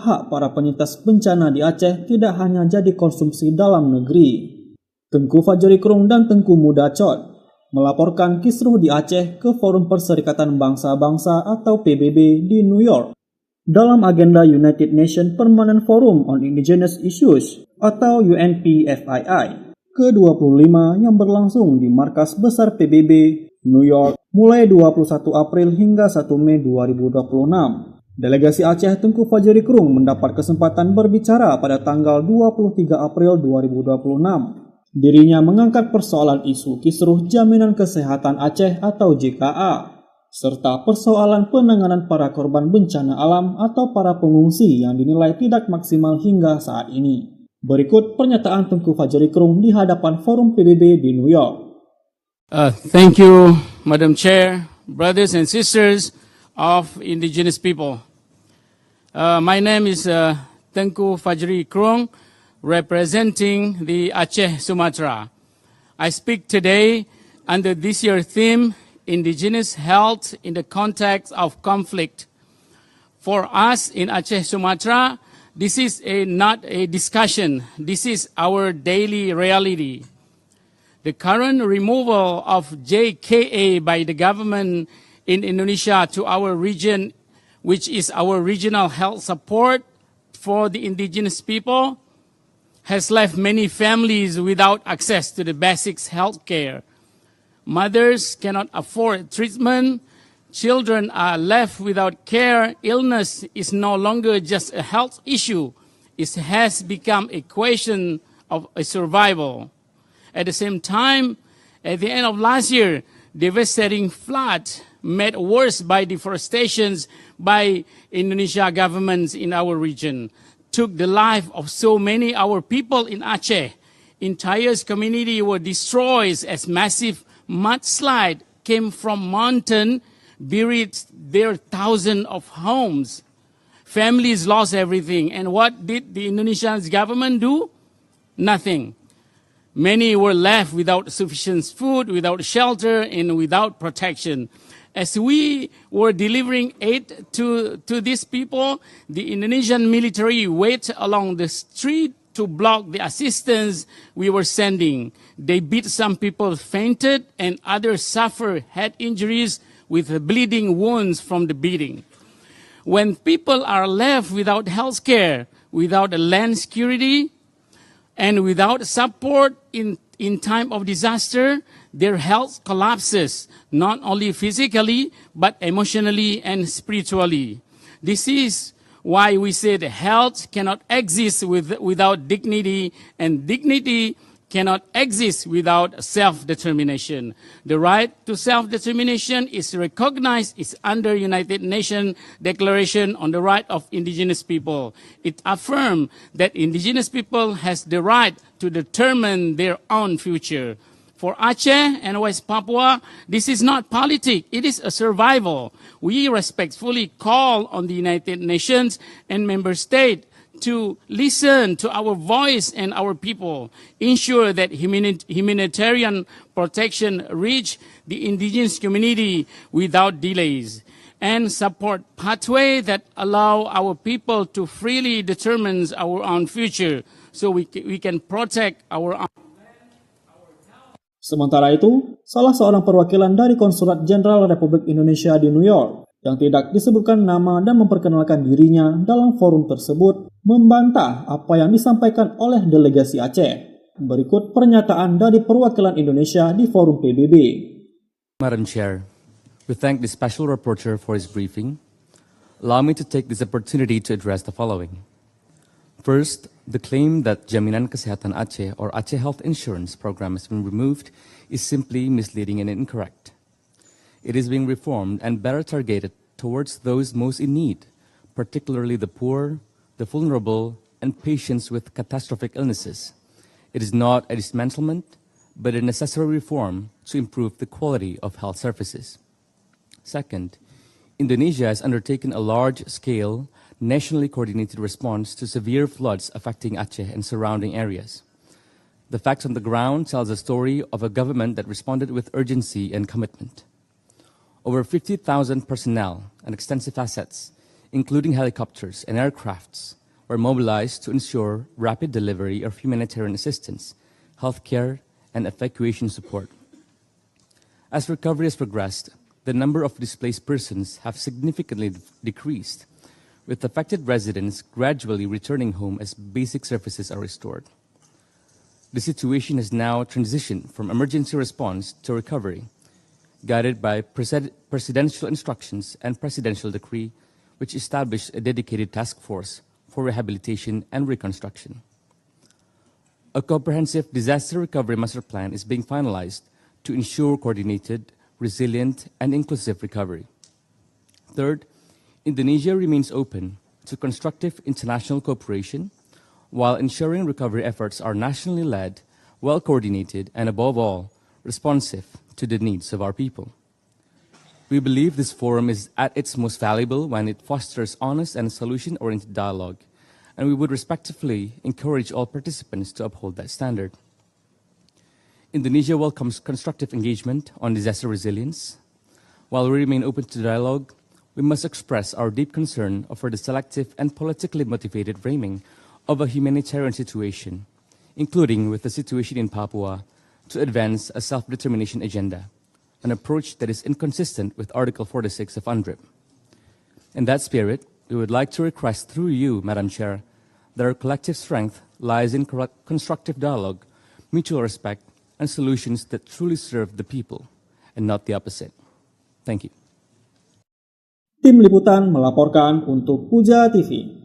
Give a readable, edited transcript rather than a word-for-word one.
hak para penyintas bencana di Aceh tidak hanya jadi konsumsi dalam negeri. Tengku Fajri Krung dan Tengku Muda Chot melaporkan kisruh di Aceh ke Forum Perserikatan Bangsa-Bangsa atau PBB di New York dalam agenda United Nations Permanent Forum on Indigenous Issues atau UNPFII ke-25 yang berlangsung di markas besar PBB New York mulai 21 April hingga 1 Mei 2026. Delegasi Aceh Tengku Fajri Krung mendapat kesempatan berbicara pada tanggal 23 April 2026. Dirinya mengangkat persoalan isu kisruh Jaminan Kesehatan Aceh atau JKA, serta persoalan penanganan para korban bencana alam atau para pengungsi yang dinilai tidak maksimal hingga saat ini. Berikut pernyataan Tengku Fajri Krung di hadapan Forum PBB di New York. Thank you, Madam Chair, brothers and sisters of indigenous people. My name is Tengku Fajri Krung, representing the Aceh Sumatra. I speak today under this year's theme, Indigenous Health in the Context of Conflict. For us in Aceh Sumatra, this is not a discussion, this is our daily reality. The current removal of JKA by the government in Indonesia to our region, which is our regional health support for the indigenous people, has left many families without access to the basic health care. Mothers cannot afford treatment, children are left without care, illness is no longer just a health issue, it has become a question of a survival. At the same time, at the end of last year, devastating flood made worse by deforestations by Indonesia governments in our region took the life of so many our people in Aceh. Entire community were destroyed as massive mudslide came from mountain, buried their thousands of homes. Families lost everything. And what did the Indonesian government do? Nothing. Many were left without sufficient food, without shelter, and without protection. As we were delivering aid to these people, the Indonesian military waited along the street to block the assistance we were sending. They beat some people, fainted, and others suffered head injuries with bleeding wounds from the beating. When people are left without health care, without land security, and without support in time of disaster, their health collapses, not only physically, but emotionally and spiritually. This is why we say that health cannot exist without dignity, and dignity cannot exist without self-determination. The right to self-determination is recognized under United Nations Declaration on the Right of Indigenous People. It affirms that indigenous people has the right to determine their own future. For Aceh and West Papua, this is not politics, it is a survival. We respectfully call on the United Nations and member states to listen to our voice and our people, ensure that humanitarian protection reach the indigenous community without delays, and support pathways that allow our people to freely determine our own future so we can protect our own. Sementara itu, salah seorang perwakilan dari Konsulat Jenderal Republik Indonesia di New York yang tidak disebutkan nama dan memperkenalkan dirinya dalam forum tersebut membantah apa yang disampaikan oleh delegasi Aceh. Berikut pernyataan dari perwakilan Indonesia di forum PBB. Madam Chair, we thank the special reporter for his briefing. Allow me to take this opportunity to address the following. First, the claim that Jaminan Kesehatan Aceh or Aceh Health Insurance Program has been removed is simply misleading and incorrect. It is being reformed and better targeted towards those most in need, particularly the poor, the vulnerable, and patients with catastrophic illnesses. It is not a dismantlement, but a necessary reform to improve the quality of health services. Second, Indonesia has undertaken a large-scale, nationally coordinated response to severe floods affecting Aceh and surrounding areas. The facts on the ground tells a story of a government that responded with urgency and commitment. Over 50,000 personnel and extensive assets, including helicopters and aircrafts, were mobilized to ensure rapid delivery of humanitarian assistance, healthcare, and evacuation support. As recovery has progressed, the number of displaced persons have significantly decreased, with affected residents gradually returning home as basic services are restored. The situation has now transitioned from emergency response to recovery, guided by presidential instructions and presidential decree, which established a dedicated task force for rehabilitation and reconstruction. A comprehensive disaster recovery master plan is being finalized to ensure coordinated, resilient, and inclusive recovery. Third, Indonesia remains open to constructive international cooperation while ensuring recovery efforts are nationally led, well coordinated, and above all, responsive to the needs of our people. We believe this forum is at its most valuable when it fosters honest and solution-oriented dialogue, and we would respectfully encourage all participants to uphold that standard. Indonesia welcomes constructive engagement on disaster resilience. While we remain open to dialogue, we must express our deep concern over the selective and politically motivated framing of a humanitarian situation, including with the situation in Papua, to advance a self-determination agenda, an approach that is inconsistent with Article 46 of UNDRIP. In that spirit, we would like to request through you, Madam Chair, that our collective strength lies in constructive dialogue, mutual respect, and solutions that truly serve the people, and not the opposite. Thank you. Tim Liputan melaporkan untuk Puja TV.